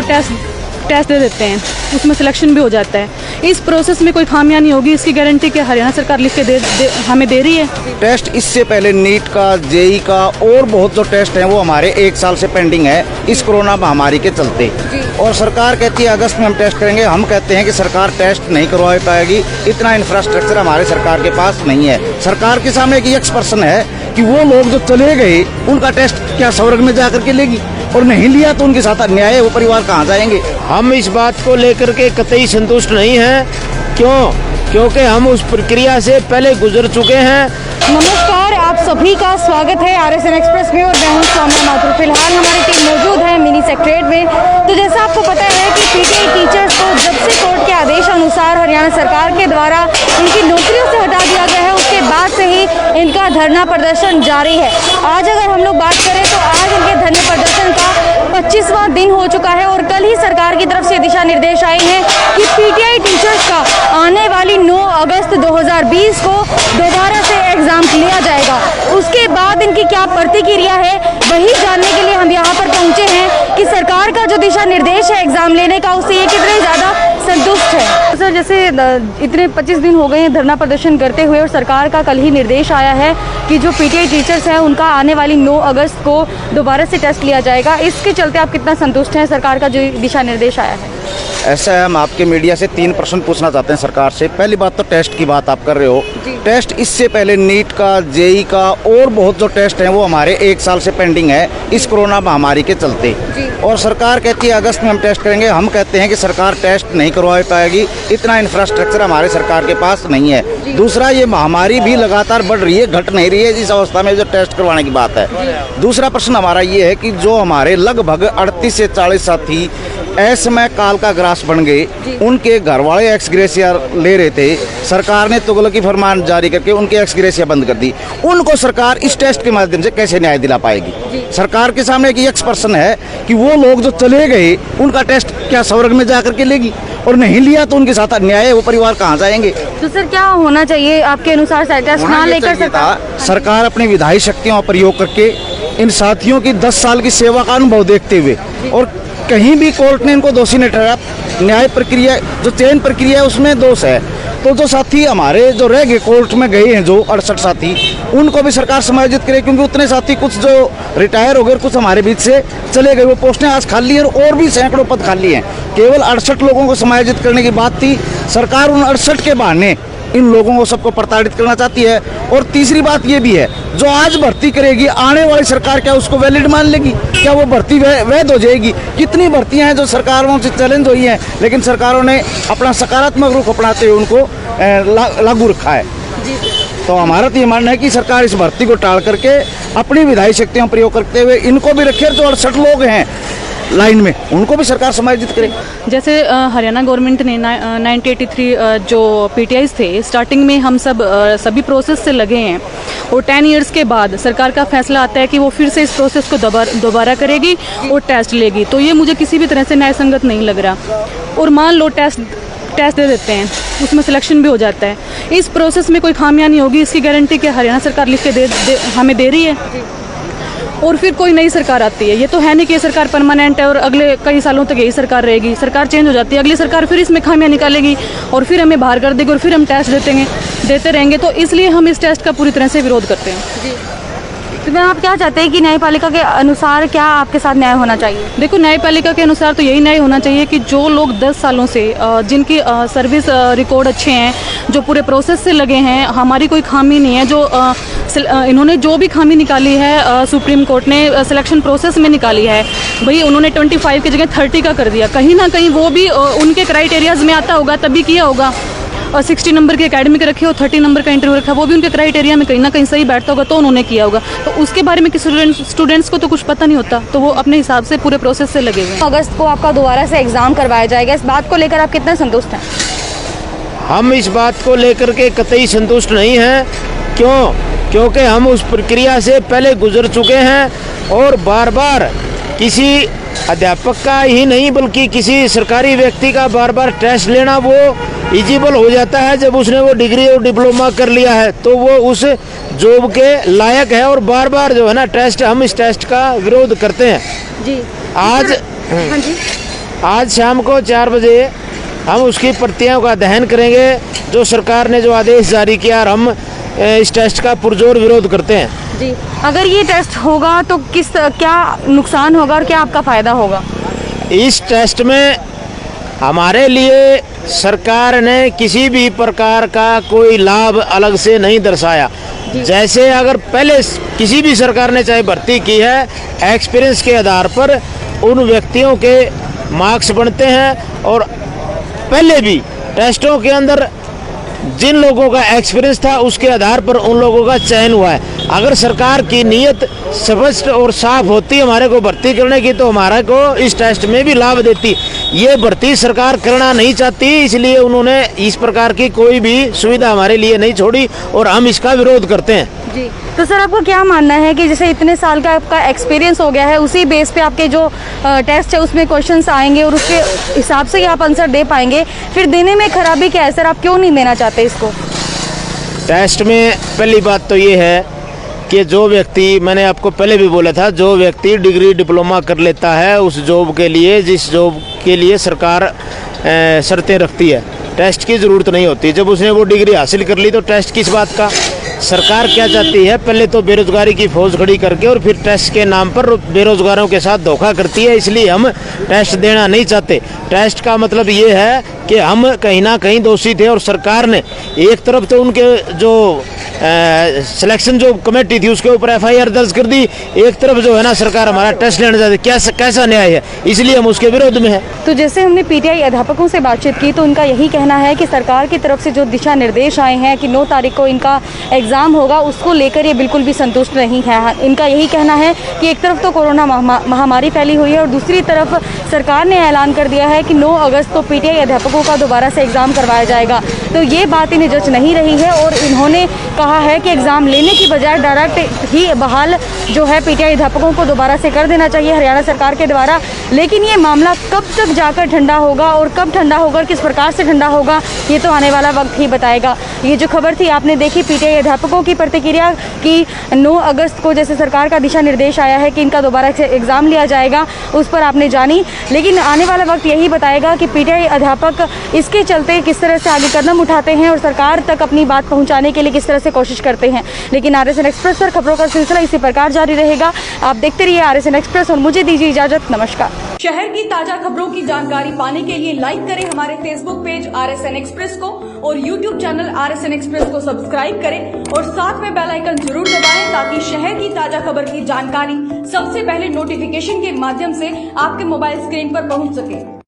लोग टेस्ट दे देते हैं, उसमें सिलेक्शन भी हो जाता है। इस प्रोसेस में कोई खामियां नहीं होगी, इसकी गारंटी क्या हरियाणा सरकार लिख के हमें दे रही है। टेस्ट इससे पहले नीट का, जेई का और बहुत जो टेस्ट हैं वो हमारे 1 साल से पेंडिंग है इस कोरोना महामारी के चलते। और सरकार कहती है अगस्त में हम टेस्ट करेंगे। हम कहते हैं कि सरकार टेस्ट नहीं करवा पाएगी, इतना इंफ्रास्ट्रक्चर हमारे सरकार के पास नहीं है। सरकार के सामने एक एक्सपर्सन है कि वो लोग जो चले गए उनका टेस्ट क्या स्वर्ग में जाकर के लेगी, और नहीं लिया तो उनके साथ अन्याय है, वो परिवार कहाँ जाएंगे। हम इस बात को लेकर के कतई संतुष्ट नहीं हैं। क्योंकि हम उस प्रक्रिया से पहले गुजर चुके हैं। नमस्कार, आप सभी का स्वागत है RSN एक्सप्रेस में और मैं हूं सौम्या माथुर। फिलहाल हमारी टीम मौजूद है मिनी सेक्रेटरीट में। तो जैसा आपको पता है कि पीटीआई टीचर्स को जब से कोर्ट के आदेश अनुसार हरियाणा सरकार के द्वारा इनकी नौकरियों से हटा दिया गया है, उसके बाद से ही इनका धरना प्रदर्शन जारी है। आज अगर हम लोग बात करें तो आज इनके धरने प्रदर्शन का 25वां दिन हो चुका है और कल ही सरकार की तरफ से दिशा निर्देश आए हैं कि पीटीआई टीचर्स का आने वाली 9 अगस्त 2020 को दोबारा से एग्जाम लिया जाएगा। उसके बाद इनकी क्या प्रतिक्रिया है वही जानने के लिए हम यहाँ पर पहुँचे हैं कि सरकार का जो दिशा निर्देश है एग्जाम लेने का, उससे ये कितने ज़्यादा संतुष्ट है। सर, जैसे इतने 25 दिन हो गए हैं धरना प्रदर्शन करते हुए और सरकार का कल ही निर्देश आया है कि जो पीटीआई टीचर्स हैं उनका आने वाली 9 अगस्त को दोबारा से टेस्ट लिया जाएगा, इसके चलते आप कितना संतुष्ट हैं सरकार का जो दिशा निर्देश आया है? ऐसा है, हम आपके मीडिया से 3 प्रश्न पूछना चाहते हैं सरकार से। पहली बात तो टेस्ट की बात आप कर रहे हो। टेस्ट इससे पहले नीट का, जेई का और बहुत जो टेस्ट हैं वो हमारे 1 साल से पेंडिंग है इस कोरोना महामारी के चलते। और सरकार कहती है अगस्त में हम टेस्ट करेंगे। हम कहते हैं कि सरकार टेस्ट नहीं करवा पाएगी, इतना इंफ्रास्ट्रक्चर हमारे सरकार के पास नहीं है। दूसरा, ये महामारी भी लगातार बढ़ रही है, घट नहीं रही है इस अवस्था में जो टेस्ट करवाने की बात है। दूसरा प्रश्न हमारा ये है कि जो हमारे लगभग 38 से 40 साथी ऐसमय काल का ग्रास बन गए, उनके घर वाले एक्स ग्रेसिया ले रहे थे, सरकार ने तुगलकी फरमान जारी करके उनके एक्स ग्रेसिया बंद कर दी। उनको सरकार इस टेस्ट के माध्यम से कैसे न्याय दिला पाएगी? सरकार के सामने एक एक्सपर्सन है कि वो लोग जो चले गए उनका टेस्ट क्या स्वर्ग में जाकर के लेगी, और नहीं लिया तो उनके साथ अन्याय है, वो परिवार कहाँ जाएंगे? तो सर, क्या होना चाहिए आपके अनुसार? टेस्ट ना लेकर सरकार अपनी विधायी शक्तियों का प्रयोग करके इन साथियों की 10 साल की सेवा का अनुभव देखते हुए, और कहीं भी कोर्ट ने इनको दोषी नहीं ठहराया, न्याय प्रक्रिया जो चयन प्रक्रिया है उसमें दोष है, तो जो साथी हमारे जो रह गए कोर्ट में गए हैं, जो 68 साथी, उनको भी सरकार समायोजित करे। क्योंकि उतने साथी कुछ जो रिटायर हो गए, कुछ हमारे बीच से चले गए, वो पोस्टें आज खाली हैं और भी सैकड़ों पद खाली हैं। केवल 68 लोगों को समायोजित करने की बात थी, सरकार उन 68 के बहाने इन लोगों को सबको प्रताड़ित करना चाहती है। और तीसरी बात ये भी है, जो आज भर्ती करेगी आने वाली सरकार क्या उसको वैलिड मान लेगी? क्या वो भर्ती वैध हो जाएगी? कितनी भर्तियां हैं जो सरकारों से चैलेंज हुई हैं, लेकिन सरकारों ने अपना सकारात्मक रुख अपनाते हुए उनको लागू रखा है। तो हमारा तो ये मानना है कि सरकार इस भर्ती को टाल करके अपनी विधायी शक्तियों का प्रयोग करते हुए इनको भी रखे। जो 68 लोग हैं लाइन में, उनको भी सरकार समायोजित करे। जैसे हरियाणा गवर्नमेंट ने 1983 जो पीटीआईज थे, स्टार्टिंग में हम सभी प्रोसेस से लगे हैं और 10 इयर्स के बाद सरकार का फैसला आता है कि वो फिर से इस प्रोसेस को दोबारा करेगी और टेस्ट लेगी, तो ये मुझे किसी भी तरह से न्यायसंगत नहीं लग रहा। और मान लो टेस्ट दे देते हैं, उसमें सिलेक्शन भी हो जाता है, इस प्रोसेस में कोई खामियां नहीं होगी, इसकी गारंटी क्या हरियाणा सरकार लिख के हमें दे रही है। और फिर कोई नई सरकार आती है, ये तो है नहीं कि ये सरकार परमानेंट है और अगले कई सालों तक यही सरकार रहेगी। सरकार चेंज हो जाती है, अगली सरकार फिर इसमें खामियां निकालेगी और फिर हमें बाहर कर देगी और फिर हम टेस्ट देते रहेंगे। तो इसलिए हम इस टेस्ट का पूरी तरह से विरोध करते हैं। तो मैं आप क्या चाहते हैं कि न्यायपालिका के अनुसार क्या आपके साथ न्याय होना चाहिए? देखो, न्यायपालिका के अनुसार तो यही न्याय होना चाहिए कि जो लोग 10 सालों से जिनकी सर्विस रिकॉर्ड अच्छे हैं, जो पूरे प्रोसेस से लगे हैं, हमारी कोई खामी नहीं है, जो इन्होंने जो भी खामी निकाली है सुप्रीम कोर्ट ने सिलेक्शन प्रोसेस में निकाली है, भाई उन्होंने 25 की जगह 30 का कर दिया, कहीं ना कहीं वो भी उनके क्राइटेरियाज में आता होगा तभी किया होगा। 60 नंबर की एकेडमिक रखी हो, 30 नंबर का इंटरव्यू रखा, वो भी उनके क्राइटेरिया में कहीं ना कहीं सही बैठता होगा तो उन्होंने किया होगा। तो उसके बारे में किसी स्टूडेंट्स को तो कुछ पता नहीं होता, तो वो अपने हिसाब से पूरे प्रोसेस से लगे हुए हैं। अगस्त को आपका दोबारा से एग्जाम करवाया जाएगा, इस बात को लेकर आप कितना संतुष्ट हैं? हम इस बात को लेकर के कतई संतुष्ट नहीं हैं। क्योंकि हम उस प्रक्रिया से पहले गुजर चुके हैं और बार बार किसी अध्यापक का ही नहीं बल्कि किसी सरकारी व्यक्ति का बार बार टेस्ट लेना वो इजिबल हो जाता है जब उसने वो डिग्री और डिप्लोमा कर लिया है, तो वो उस जॉब के लायक है। और बार बार जो है ना टेस्ट, हम इस टेस्ट का विरोध करते हैं। जी आज हाँ जी, आज शाम को 4 बजे हम उसकी प्रतियों का दहन करेंगे। जो सरकार ने जो आदेश जारी किया, और हम इस टेस्ट का पुरजोर विरोध करते हैं। जी, अगर ये टेस्ट होगा तो क्या नुकसान होगा और क्या आपका फ़ायदा होगा? इस टेस्ट में हमारे लिए सरकार ने किसी भी प्रकार का कोई लाभ अलग से नहीं दर्शाया। जैसे अगर पहले किसी भी सरकार ने चाहे भर्ती की है, एक्सपीरियंस के आधार पर उन व्यक्तियों के मार्क्स बनते हैं, और पहले भी टेस्टों के अंदर जिन लोगों का एक्सपीरियंस था उसके आधार पर उन लोगों का चयन हुआ है। अगर सरकार की नीयत स्पष्ट और साफ होती हमारे को भर्ती करने की, तो हमारे को इस टेस्ट में भी लाभ देती। ये भर्ती सरकार करना नहीं चाहती, इसलिए उन्होंने इस प्रकार की कोई भी सुविधा हमारे लिए नहीं छोड़ी, और हम इसका विरोध करते हैं। जी, तो सर आपको क्या मानना है कि जैसे इतने साल का आपका एक्सपीरियंस हो गया है, उसी बेस पे आपके जो टेस्ट है उसमें क्वेश्चंस आएंगे और उसके हिसाब से ही आप आंसर दे पाएंगे, फिर देने में खराबी क्या है सर? आप क्यों नहीं देना चाहते इसको? टेस्ट में पहली बात तो ये है कि जो व्यक्ति, मैंने आपको पहले भी बोला था, जो व्यक्ति डिग्री डिप्लोमा कर लेता है उस जॉब के लिए, जिस जॉब के लिए सरकार शर्तें रखती है, टेस्ट की ज़रूरत नहीं होती। जब उसने वो डिग्री हासिल कर ली तो टेस्ट किस बात का? सरकार क्या चाहती है, पहले तो बेरोजगारी की फौज खड़ी करके और फिर टेस्ट के नाम पर बेरोजगारों के साथ धोखा करती है। इसलिए हम टेस्ट देना नहीं चाहते। टेस्ट का मतलब ये है कि हम कहीं ना कहीं दोषी थे, और सरकार ने एक तरफ तो उनके जो सिलेक्शन जो कमेटी थी उसके ऊपर FIR दर्ज कर दी, एक तरफ जो है ना सरकार हमारा टेस्ट लेना चाहती है। कैसा न्याय है? इसलिए हम उसके विरोध में हैं। तो जैसे हमने PTI अध्यापकों से बातचीत की तो उनका यही कहना है कि सरकार की तरफ से जो दिशा निर्देश आए हैं कि 9 तारीख को इनका एग्ज़ाम होगा, उसको लेकर ये बिल्कुल भी संतुष्ट नहीं है। इनका यही कहना है कि एक तरफ तो कोरोना महामारी फैली हुई है और दूसरी तरफ सरकार ने ऐलान कर दिया है कि 9 अगस्त को PTI अध्यापकों का दोबारा से एग्ज़ाम करवाया जाएगा। तो ये बात इन्हें जच नहीं रही है, और इन्होंने कहा है कि एग्ज़ाम लेने की बजाय डायरेक्ट ही बहाल जो है PTI अध्यापकों को दोबारा से कर देना चाहिए हरियाणा सरकार के द्वारा। लेकिन ये मामला कब तक जाकर ठंडा होगा, और कब ठंडा होगा और किस प्रकार से ठंडा होगा, ये तो आने वाला वक्त ही बताएगा। ये जो खबर थी आपने देखी PTI अध्यापकों की प्रतिक्रिया कि 9 अगस्त को जैसे सरकार का दिशा निर्देश आया है कि इनका दोबारा से एग्ज़ाम लिया जाएगा, उस पर आपने जानी। लेकिन आने वाला वक्त यही बताएगा कि PTI अध्यापक इसके चलते किस तरह से आगे कदम उठाते हैं और सरकार तक अपनी बात पहुंचाने के लिए किस तरह से कोशिश करते हैं। लेकिन RSN एक्सप्रेस पर खबरों का सिलसिला इसी प्रकार जारी रहेगा। आप देखते रहिए RSN एक्सप्रेस, और मुझे दीजिए इजाजत। नमस्कार। शहर की ताजा खबरों की जानकारी पाने के लिए लाइक करें हमारे फेसबुक पेज RSN एक्सप्रेस को, और यूट्यूब चैनल RSN एक्सप्रेस को सब्सक्राइब करें, और साथ में बेल आइकन जरूर दबाएं ताकि शहर की ताजा खबर की जानकारी सबसे पहले नोटिफिकेशन के माध्यम से आपके मोबाइल स्क्रीन पर पहुंच सके।